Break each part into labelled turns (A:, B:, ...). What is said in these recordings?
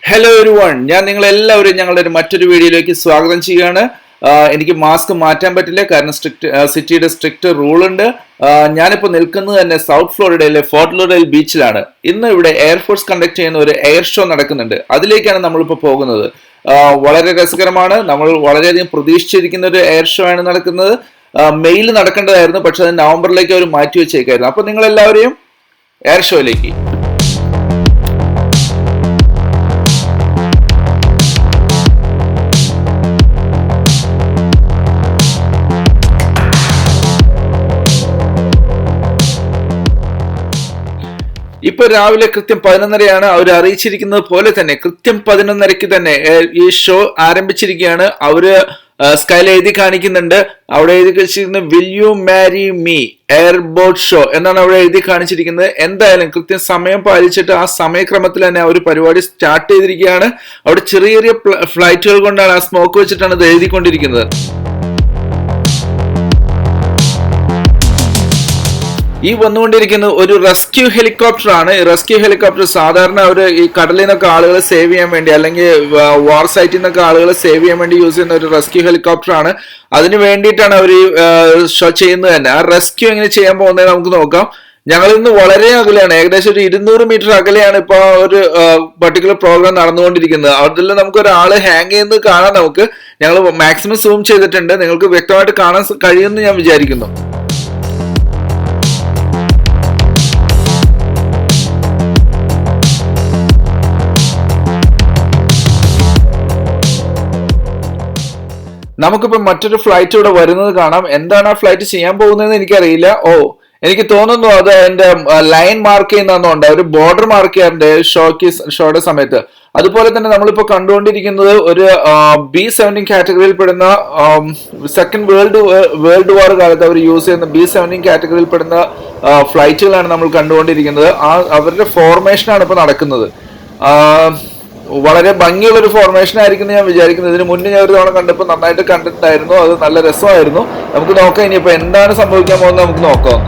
A: Hello everyone, ഞാൻ നിങ്ങളെല്ലാവരും ഞങ്ങളുടെ മറ്റൊരു വീഡിയോയിലേക്ക് സ്വാഗതം ചെയ്യുകയാണ്. എനിക്ക് മാസ്ക് മാറ്റാൻ പറ്റില്ല, കാരണം സിറ്റിയുടെ സ്ട്രിക്റ്റ് റൂൾ ഉണ്ട്. ഞാനിപ്പോൾ നിൽക്കുന്നത് തന്നെ സൗത്ത് ഫ്ലോറിഡയിലെ ഫോർട്ട് ലോഡേൽ ബീച്ചിലാണ്. ഇന്ന് ഇവിടെ എയർഫോഴ്സ് കണ്ടക്ട് ചെയ്യുന്ന ഒരു എയർ ഷോ നടക്കുന്നുണ്ട്. അതിലേക്കാണ് നമ്മളിപ്പോൾ പോകുന്നത്. വളരെ രസകരമാണ്. നമ്മൾ വളരെയധികം പ്രതീക്ഷിച്ചിരിക്കുന്ന ഒരു എയർ ഷോ ആണ് നടക്കുന്നത്. മെയിൽ നടക്കേണ്ടതായിരുന്നു, പക്ഷെ അത് നവംബറിലേക്ക് അവർ മാറ്റി വെച്ചേക്കായിരുന്നു. അപ്പോൾ നിങ്ങൾ എല്ലാവരെയും എയർ ഷോയിലേക്ക്. ഇപ്പൊ രാവിലെ കൃത്യം 11:30 അവർ അറിയിച്ചിരിക്കുന്നത് പോലെ തന്നെ കൃത്യം 11:30 തന്നെ ഈ ഷോ ആരംഭിച്ചിരിക്കുകയാണ്. അവര് സ്കൈൽ എഴുതി കാണിക്കുന്നുണ്ട്. അവിടെ എഴുതി വെച്ചിരിക്കുന്നത് will you marry me airboat show എന്നാണ് അവിടെ എഴുതി കാണിച്ചിരിക്കുന്നത്. എന്തായാലും കൃത്യം സമയം പാലിച്ചിട്ട് ആ സമയക്രമത്തിൽ തന്നെ അവർ പരിപാടി സ്റ്റാർട്ട് ചെയ്തിരിക്കുകയാണ്. അവിടെ ചെറിയ ചെറിയ ഫ്ലൈറ്റുകൾ കൊണ്ടാണ് ആ സ്മോക്ക് വെച്ചിട്ടാണ് ഇത് എഴുതിക്കൊണ്ടിരിക്കുന്നത്. ഈ വന്നുകൊണ്ടിരിക്കുന്ന ഒരു റെസ്ക്യൂ ഹെലികോപ്റ്റർ ആണ്. റെസ്ക്യൂ ഹെലികോപ്റ്റർ സാധാരണ അവർ ഈ കടലിൽ നിന്നൊക്കെ ആളുകളെ സേവ് ചെയ്യാൻ വേണ്ടി, അല്ലെങ്കിൽ വാർ സൈറ്റിൽ നിന്നൊക്കെ ആളുകളെ സേവ് ചെയ്യാൻ വേണ്ടി യൂസ് ചെയ്യുന്ന ഒരു റെസ്ക്യൂ ഹെലികോപ്റ്റർ ആണ്. അതിന് വേണ്ടിയിട്ടാണ് അവർ ഈ ഷോ ചെയ്യുന്നത് തന്നെ. ആ റെസ്ക്യൂ എങ്ങനെ ചെയ്യാൻ പോകുന്നത് നമുക്ക് നോക്കാം. ഞങ്ങളിൽ നിന്ന് വളരെ അകലെയാണ്, ഏകദേശം ഒരു 200 മീറ്റർ അകലെയാണ് ഇപ്പോൾ ഒരു പർട്ടിക്കുലർ പ്രോഗ്രാം നടന്നുകൊണ്ടിരിക്കുന്നത്. അതിൽ നമുക്ക് ഒരാള് ഹാങ് ചെയ്യുന്നത് കാണാൻ നമുക്ക്. ഞങ്ങൾ മാക്സിമം സൂം ചെയ്തിട്ടുണ്ട്, നിങ്ങൾക്ക് വ്യക്തമായിട്ട് കാണാൻ കഴിയുമെന്ന് ഞാൻ വിചാരിക്കുന്നു. നമുക്കിപ്പോ മറ്റൊരു ഫ്ലൈറ്റ് ഇവിടെ വരുന്നത് കാണാം. എന്താണ് ആ ഫ്ലൈറ്റ് ചെയ്യാൻ പോകുന്നതെന്ന് എനിക്കറിയില്ല. എനിക്ക് തോന്നുന്നു അത് അതിന്റെ ലൈൻ മാർക്ക് ചെയ്യുന്നുണ്ട്, ഒരു ബോർഡർ മാർക്ക് ചെയ്യാറുണ്ട് ഷോയുടെ സമയത്ത്. അതുപോലെ തന്നെ നമ്മളിപ്പോ കണ്ടുകൊണ്ടിരിക്കുന്നത് ഒരു B-17 കാറ്റഗറിയിൽ പെടുന്ന സെക്കൻഡ് വേൾഡ് വാർ കാലത്ത് അവർ യൂസ് ചെയ്യുന്ന B-17 കാറ്റഗറിയിൽ പെടുന്ന ഫ്ലൈറ്റുകളാണ് നമ്മൾ കണ്ടുകൊണ്ടിരിക്കുന്നത്. അവരുടെ ഫോർമേഷനാണ് ഇപ്പൊ നടക്കുന്നത്. വളരെ ഭംഗിയുള്ള ഒരു ഫോർമേഷൻ ആയിരിക്കും ഞാൻ വിചാരിക്കുന്നത്. ഇതിന് മുന്നേ ഞാൻ ഒരു തവണ കണ്ടപ്പോൾ നന്നായിട്ട് കണ്ടിട്ടുണ്ടായിരുന്നു. അത് നല്ല രസമായിരുന്നു. നമുക്ക് നോക്കാം ഇനിയിപ്പോ എന്താണ് സംഭവിക്കാൻ പോകുന്നത്, നമുക്ക് നോക്കാം.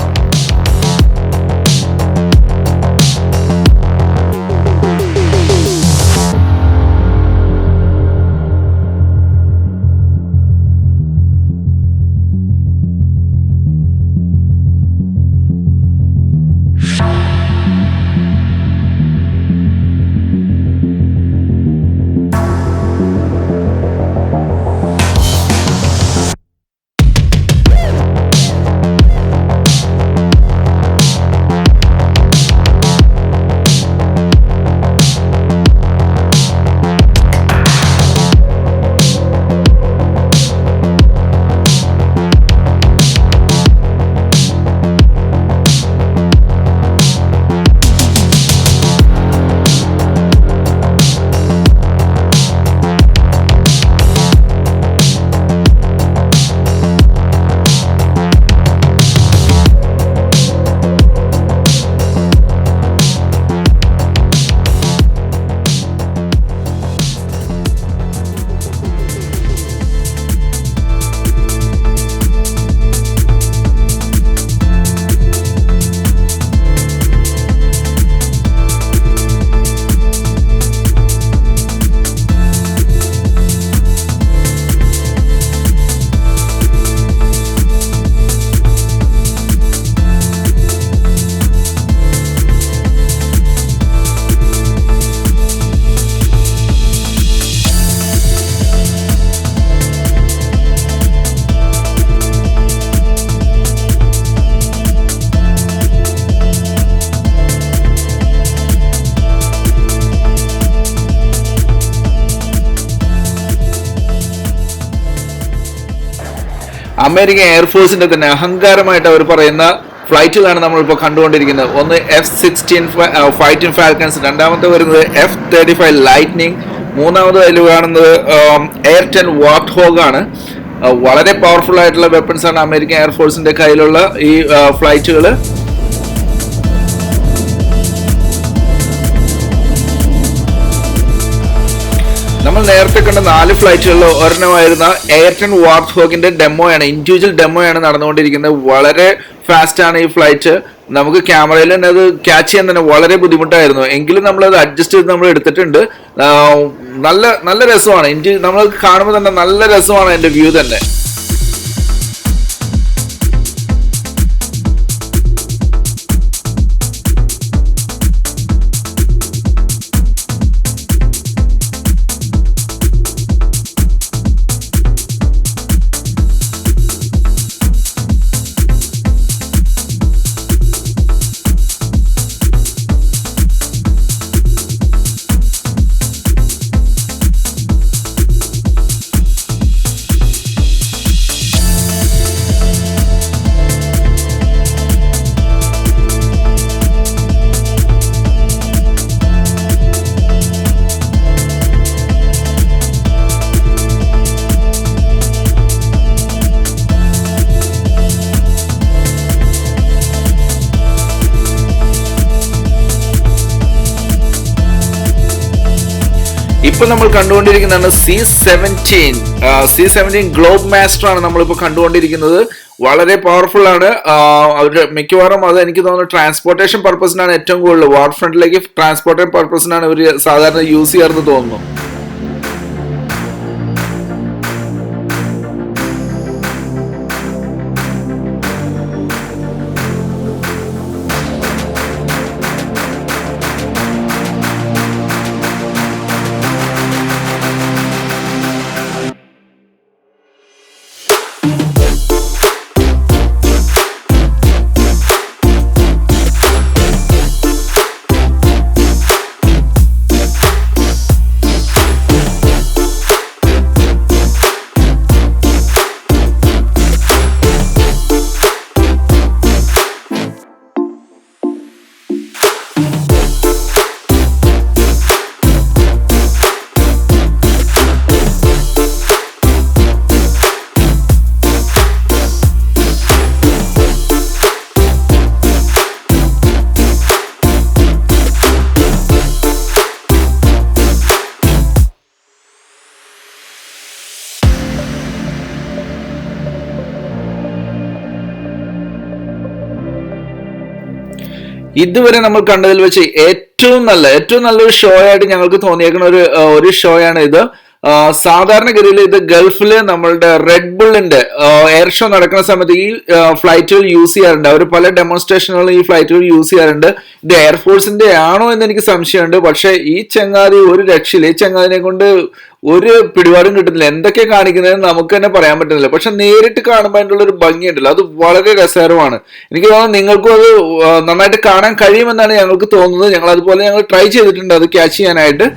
A: അമേരിക്കൻ എയർഫോഴ്സിന്റെ തന്നെ അഹങ്കാരമായിട്ട് അവർ പറയുന്ന ഫ്ലൈറ്റുകളാണ് നമ്മളിപ്പോൾ കണ്ടുകൊണ്ടിരിക്കുന്നത്. ഒന്ന് F-16 Fighting Falcons, രണ്ടാമത്തെ വരുന്നത് F-35 Lightning, മൂന്നാമത് അതിൽ കാണുന്നത് Air-10 Warthog ആണ്. വളരെ പവർഫുൾ ആയിട്ടുള്ള വെപ്പൺസ് ആണ് അമേരിക്കൻ എയർഫോഴ്സിന്റെ കയ്യിലുള്ള ഈ ഫ്ലൈറ്റുകൾ. നമ്മൾ നേരത്തെ കണ്ട 4 ഫ്ലൈറ്റുകളിൽ ഒരെണ്ണമായിരുന്ന Air-10 വാർത്ത്ഹോഗിന്റെ ഡെമോയാണ്, ഇൻഡിവിജ്വൽ ഡെമോയാണ് നടന്നുകൊണ്ടിരിക്കുന്നത്. വളരെ ഫാസ്റ്റ് ആണ് ഈ ഫ്ലൈറ്റ്. നമുക്ക് ക്യാമറയിൽ തന്നെ അത് ക്യാച്ച് ചെയ്യാൻ തന്നെ വളരെ ബുദ്ധിമുട്ടായിരുന്നു. എങ്കിലും നമ്മൾ അത് അഡ്ജസ്റ്റ് ചെയ്ത് നമ്മൾ എടുത്തിട്ടുണ്ട്. നല്ല നല്ല രസമാണ്. നമ്മൾ കാണുമ്പോൾ തന്നെ നല്ല രസമാണ് അതിന്റെ വ്യൂ തന്നെ. ഇപ്പൊ നമ്മൾ കണ്ടുകൊണ്ടിരിക്കുന്നതാണ് C-17 ഗ്ലോബ് മാസ്റ്റർ ആണ് നമ്മളിപ്പോ കണ്ടുകൊണ്ടിരിക്കുന്നത്. വളരെ പവർഫുൾ ആണ്. അവരുടെ മിക്കവാറും അത് എനിക്ക് തോന്നുന്നു ട്രാൻസ്പോർട്ടേഷൻ പർപ്പസിനാണ് ഏറ്റവും കൂടുതൽ. വാർ ഫ്രണ്ടിലേക്ക് ട്രാൻസ്പോർട്ടേഷൻ പർപ്പസിനാണ് ഇവർ സാധാരണ യൂസ് ചെയ്യാറെന്ന് തോന്നുന്നു. ഇതുവരെ നമ്മൾ കണ്ടതിൽ വെച്ച് ഏറ്റവും നല്ലൊരു ഷോ ആയിട്ട് ഞങ്ങൾക്ക് തോന്നിയേക്കുന്ന ഒരു ഷോയാണ് ഇത്. സാധാരണഗതിയിൽ ഇത് ഗൾഫില് നമ്മളുടെ റെഡ് ബുള്ളിന്റെ എയർ ഷോ നടക്കുന്ന സമയത്ത് ഈ ഫ്ലൈറ്റുകൾ യൂസ് ചെയ്യാറുണ്ട്. അവർ പല ഡെമോൺസ്ട്രേഷനുകളും ഈ ഫ്ലൈറ്റുകൾ യൂസ് ചെയ്യാറുണ്ട്. ഇത് എയർഫോഴ്സിന്റെ ആണോ എന്ന് എനിക്ക് സംശയമുണ്ട്. പക്ഷെ ഈ ചങ്ങാതി ഒരു രക്ഷയില്ല. ഈ ചങ്ങാതിനെ കൊണ്ട് ഒരു പിടിപാടും കിട്ടുന്നില്ല. എന്തൊക്കെ കാണിക്കുന്നതെന്ന് നമുക്ക് തന്നെ പറയാൻ പറ്റുന്നില്ല. പക്ഷെ നേരിട്ട് കാണുമ്പോൾ അതിൻ്റെ ഒരു ഭംഗിയുണ്ടല്ലോ, അത് വളരെ രസകരമാണ്. എനിക്ക് തോന്നുന്നു നിങ്ങൾക്കും അത് നന്നായിട്ട് കാണാൻ കഴിയുമെന്നാണ് ഞങ്ങൾക്ക് തോന്നുന്നത്. ഞങ്ങൾ ട്രൈ ചെയ്തിട്ടുണ്ട് അത് ക്യാച്ച് ചെയ്യാനായിട്ട്.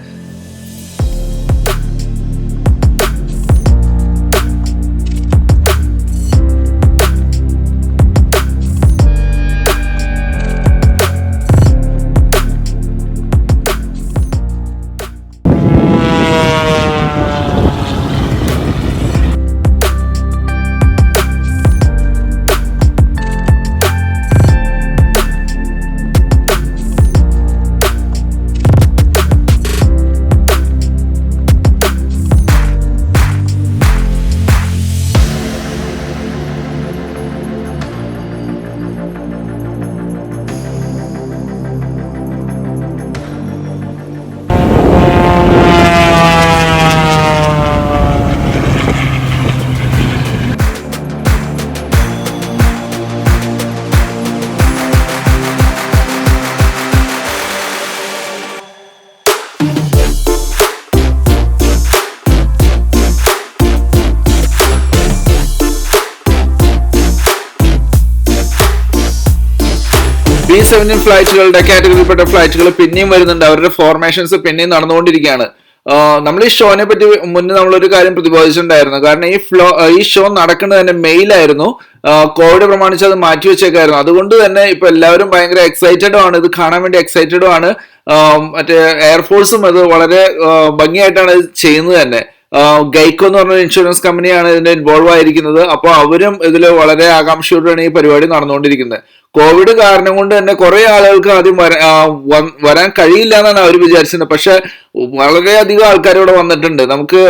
A: B-17 ഫ്ലൈറ്റുകളുടെ കാറ്റഗറിയിൽപ്പെട്ട ഫ്ലൈറ്റുകൾ പിന്നെയും വരുന്നുണ്ട്. അവരുടെ ഫോർമേഷൻസ് പിന്നെയും നടന്നുകൊണ്ടിരിക്കുകയാണ്. നമ്മൾ ഈ ഷോനെ പറ്റി മുന്നേ നമ്മളൊരു കാര്യം പ്രതിപാദിച്ചിട്ടുണ്ടായിരുന്നു. കാരണം ഈ ഷോ നടക്കുന്നത് തന്നെ മെയിലായിരുന്നു. കോവിഡ് പ്രമാണിച്ച് അത് മാറ്റി വെച്ചേക്കായിരുന്നു. അതുകൊണ്ട് തന്നെ ഇപ്പൊ എല്ലാവരും ഭയങ്കര എക്സൈറ്റഡും ആണ്, ഇത് കാണാൻ വേണ്ടി എക്സൈറ്റഡും ആണ്. മറ്റേ എയർഫോഴ്സും അത് വളരെ ഭംഗിയായിട്ടാണ് ഇത് ചെയ്യുന്നത് തന്നെ. ഗൈക്കോ എന്ന് പറഞ്ഞ ഇൻഷുറൻസ് കമ്പനിയാണ് ഇതിന്റെ ഇൻവോൾവ് ആയിരിക്കുന്നത്. അപ്പൊ അവരും ഇതിൽ വളരെ ആകാംക്ഷയോടെയാണ് ഈ പരിപാടി നടന്നുകൊണ്ടിരിക്കുന്നത്. കോവിഡ് കാരണം കൊണ്ട് തന്നെ കുറെ ആളുകൾക്ക് ആദ്യം വരാൻ കഴിയില്ല എന്നാണ് അവർ വിചാരിച്ചത്. പക്ഷെ വളരെയധികം ആൾക്കാർ ഇവിടെ വന്നിട്ടുണ്ട്. നമുക്ക്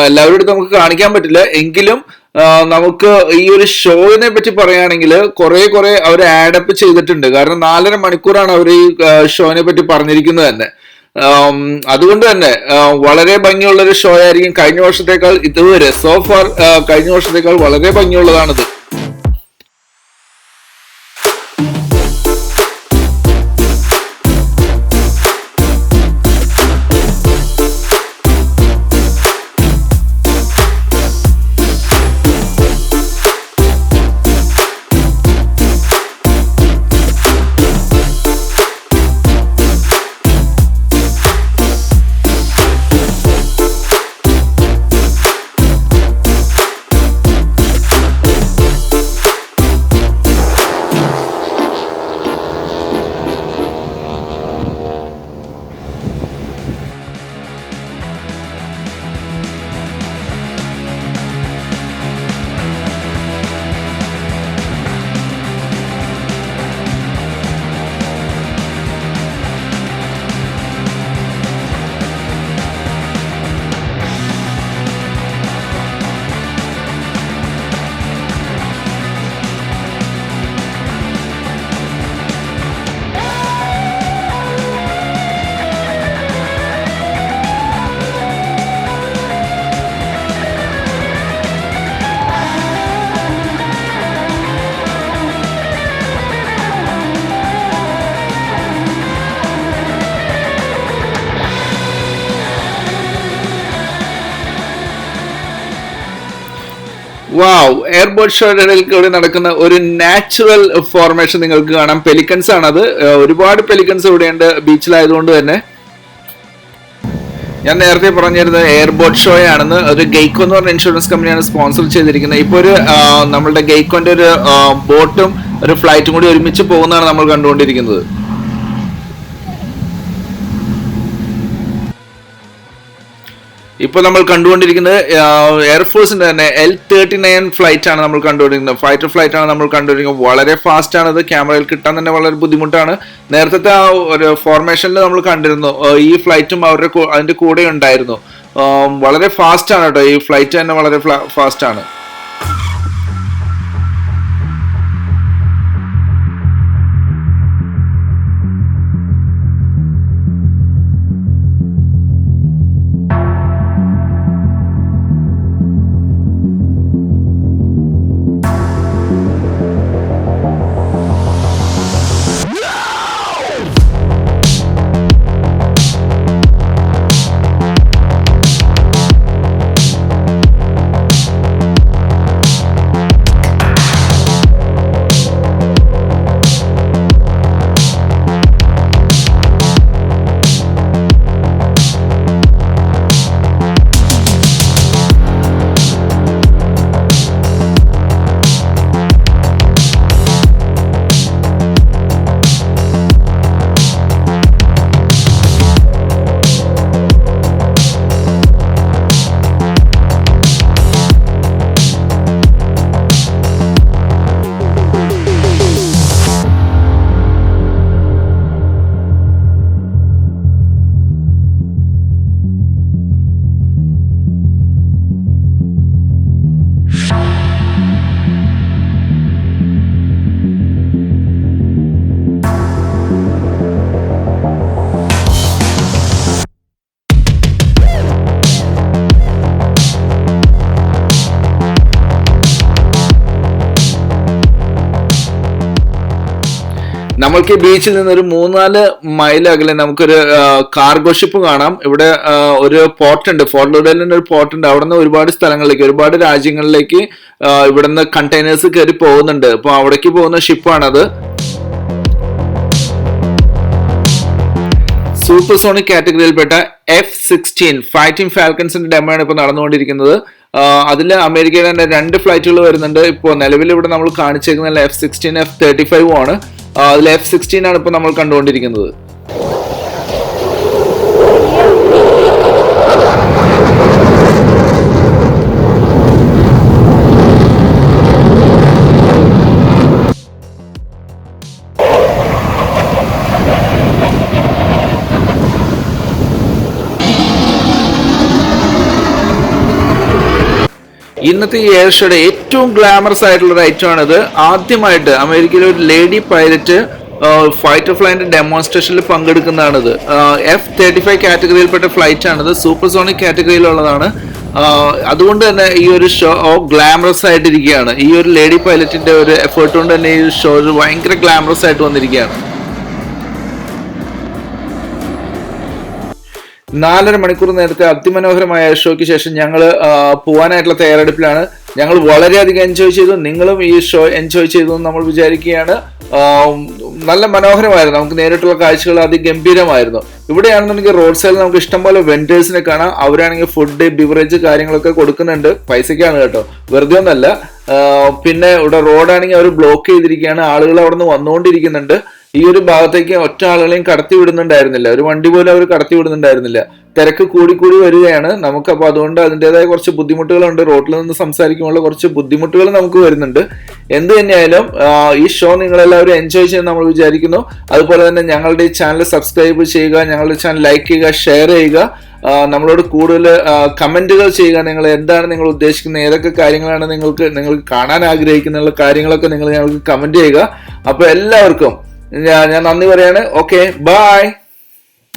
A: എല്ലാവരുടെ നമുക്ക് കാണിക്കാൻ പറ്റില്ല, എങ്കിലും നമുക്ക് ഈ ഒരു ഷോയിനെ പറ്റി പറയുകയാണെങ്കിൽ കുറെ അവർ ആഡപ്പ് ചെയ്തിട്ടുണ്ട്. കാരണം 4.5 മണിക്കൂറാണ് അവർ ഈ ഷോനെ പറ്റി പറഞ്ഞിരിക്കുന്നത് തന്നെ. അതുകൊണ്ട് തന്നെ വളരെ ഭംഗിയുള്ള ഒരു ഷോ ആയിരിക്കും. കഴിഞ്ഞ വർഷത്തേക്കാൾ ഇതുവരെ സോ ഫാർ കഴിഞ്ഞ വർഷത്തേക്കാൾ വളരെ ഭംഗിയുള്ളതാണിത്. വാവ്, എയർബോട്ട് ഷോയുടെ ഇടയിൽ കൂടി നടക്കുന്ന ഒരു നാച്ചുറൽ ഫോർമേഷൻ നിങ്ങൾക്ക് കാണാം. പെലിക്കൻസ് ആണ് അത്. ഒരുപാട് പെലിക്കൻസ് ഇവിടെയുണ്ട് ബീച്ചിലായതുകൊണ്ട് തന്നെ. ഞാൻ നേരത്തെ പറഞ്ഞിരുന്നത് എയർബോട്ട് ഷോ ആണെന്ന്. ഒരു ഗെയ്ക്കോ എന്ന് പറഞ്ഞ ഇൻഷുറൻസ് കമ്പനിയാണ് സ്പോൺസർ ചെയ്തിരിക്കുന്നത്. ഇപ്പൊ ഒരു നമ്മളുടെ ഗെയ്ക്കോന്റെ ഒരു ബോട്ടും ഒരു ഫ്ലൈറ്റും കൂടി ഒരുമിച്ച് പോകുന്നതാണ് നമ്മൾ കണ്ടുകൊണ്ടിരിക്കുന്നത്. ഇപ്പോൾ നമ്മൾ കണ്ടുകൊണ്ടിരിക്കുന്നത് എയർഫോഴ്സിന്റെ തന്നെ L-39 ഫ്ലൈറ്റ് ആണ് നമ്മൾ കണ്ടുകൊണ്ടിരിക്കുന്നത്. ഫൈറ്റർ ഫ്ലൈറ്റ് ആണ് നമ്മൾ കണ്ടുകൊണ്ടിരിക്കുന്നത്. വളരെ ഫാസ്റ്റ് ആണ്. അത് ക്യാമറയിൽ കിട്ടാൻ തന്നെ വളരെ ബുദ്ധിമുട്ടാണ്. നേരത്തെ ആ ഒരു ഫോർമേഷനിൽ നമ്മൾ കണ്ടിരുന്നു ഈ ഫ്ലൈറ്റും അതിന്റെ കൂടെ ഉണ്ടായിരുന്നു. വളരെ ഫാസ്റ്റ് ആണ് കേട്ടോ. ഈ ഫ്ലൈറ്റ് തന്നെ വളരെ ഫാസ്റ്റ് ആണ്. നമ്മൾക്ക് ബീച്ചിൽ നിന്ന് ഒരു 3-4 മൈൽ അകലെ നമുക്കൊരു കാർഗോ ഷിപ്പ് കാണാം. ഇവിടെ ഒരു പോർട്ട് ഉണ്ട്. ഫോർട്ട് ലോഡർഡേലിന്റെ ഒരു പോർട്ട് ഉണ്ട്. അവിടെ നിന്ന് ഒരുപാട് സ്ഥലങ്ങളിലേക്ക്, ഒരുപാട് രാജ്യങ്ങളിലേക്ക് ഇവിടുന്ന് കണ്ടെയ്നേഴ്സ് കയറി പോകുന്നുണ്ട്. അപ്പൊ അവിടേക്ക് പോകുന്ന ഷിപ്പാണത്. സൂപ്പർസോണിക് കാറ്റഗറിയിൽപ്പെട്ട F-16 ഫൈറ്റിംഗ് ഫാൽക്കൺസിന്റെ ഡെമോ ആണ് ഇപ്പോൾ നടന്നുകൊണ്ടിരിക്കുന്നത്. അതിൽ അമേരിക്കയുടെ തന്നെ 2 ഫ്ലൈറ്റുകൾ വരുന്നുണ്ട്. ഇപ്പോൾ നിലവിൽ ഇവിടെ നമ്മൾ കാണിച്ചേക്കുന്ന F-16 F-35 ആണ്. അതിൽ F-16 ആണ് ഇപ്പോൾ നമ്മൾ കണ്ടുകൊണ്ടിരിക്കുന്നത്. ഇന്നത്തെ ഈ എയർ ഷോയുടെ ഏറ്റവും ഗ്ലാമറസ് ആയിട്ടുള്ള ഒരു ഐറ്റം ആണിത്. ആദ്യമായിട്ട് അമേരിക്കയിലെ ഒരു ലേഡി പൈലറ്റ് ഫൈറ്റർ ഫ്ലൈറ്റിന്റെ ഡെമോൺസ്ട്രേഷനിൽ പങ്കെടുക്കുന്നതാണിത്. F-35 കാറ്റഗറിയിൽപ്പെട്ട ഫ്ലൈറ്റ് ആണിത്. സൂപ്പർസോണിക് കാറ്റഗറിയിലുള്ളതാണ്. അതുകൊണ്ട് തന്നെ ഈ ഒരു ഷോ ഗ്ലാമറസ് ആയിട്ടിരിക്കുകയാണ്. ഈ ഒരു ലേഡി പൈലറ്റിന്റെ ഒരു എഫേർട്ട് കൊണ്ട് തന്നെ ഈ ഷോ ഭയങ്കര ഗ്ലാമറസ് ആയിട്ട് വന്നിരിക്കുകയാണ്. 4.5 മണിക്കൂർ നേരത്തെ അതിമനോഹരമായ ഷോയ്ക്ക് ശേഷം ഞങ്ങൾ പോകാനായിട്ടുള്ള തയ്യാറെടുപ്പിലാണ്. ഞങ്ങൾ വളരെയധികം എൻജോയ് ചെയ്തു. നിങ്ങളും ഈ ഷോ എൻജോയ് ചെയ്തു എന്ന് നമ്മൾ വിചാരിക്കുകയാണ്. നല്ല മനോഹരമായിരുന്നു. നമുക്ക് നേരിട്ടുള്ള കാഴ്ചകൾ അതിഗംഭീരമായിരുന്നു. ഇവിടെയാണെന്നുണ്ടെങ്കിൽ റോഡ് സൈഡിൽ നമുക്ക് ഇഷ്ടംപോലെ വെൻഡേഴ്സിനെ കാണാം. അവരാണെങ്കിൽ ഫുഡ്, ബിവറേജ് കാര്യങ്ങളൊക്കെ കൊടുക്കുന്നുണ്ട്. പൈസക്കാണ് കേട്ടോ, വെറുതെ ഒന്നല്ല. പിന്നെ ഇവിടെ റോഡാണെങ്കിൽ അവർ ബ്ലോക്ക് ചെയ്തിരിക്കുകയാണ്. ആളുകൾ അവിടെ നിന്ന് വന്നുകൊണ്ടിരിക്കുന്നുണ്ട്. ഈ ഒരു ഭാഗത്തേക്ക് ഒറ്റ ആളുകളെയും കടത്തി വിടുന്നുണ്ടായിരുന്നില്ല. ഒരു വണ്ടി പോലും അവർ കടത്തി വിടുന്നുണ്ടായിരുന്നില്ല. തിരക്ക് കൂടി വരികയാണ്. നമുക്ക് അപ്പോൾ അതുകൊണ്ട് അതിൻ്റെതായ കുറച്ച് ബുദ്ധിമുട്ടുകളുണ്ട്. റോഡിൽ നിന്ന് സംസാരിക്കുമ്പോൾ കുറച്ച് ബുദ്ധിമുട്ടുകൾ നമുക്ക് വരുന്നുണ്ട്. എന്ത് തന്നെയായാലും ഈ ഷോ നിങ്ങളെല്ലാവരും എൻജോയ് ചെയ്യുന്ന നമ്മൾ വിചാരിക്കുന്നു. അതുപോലെ തന്നെ ഞങ്ങളുടെ ഈ ചാനൽ സബ്സ്ക്രൈബ് ചെയ്യുക, ഞങ്ങളുടെ ചാനൽ ലൈക്ക് ചെയ്യുക, ഷെയർ ചെയ്യുക, നമ്മളോട് കൂടുതൽ കമന്റുകൾ ചെയ്യുക. നിങ്ങൾ എന്താണ് നിങ്ങൾ ഉദ്ദേശിക്കുന്നത്, ഏതൊക്കെ കാര്യങ്ങളാണ് നിങ്ങൾക്ക് കാണാൻ ആഗ്രഹിക്കുന്ന കാര്യങ്ങളൊക്കെ നിങ്ങൾ ഞങ്ങൾക്ക് കമന്റ് ചെയ്യുക. അപ്പോൾ എല്ലാവർക്കും ഞാൻ നന്ദി പറയാണ്. Okay, by.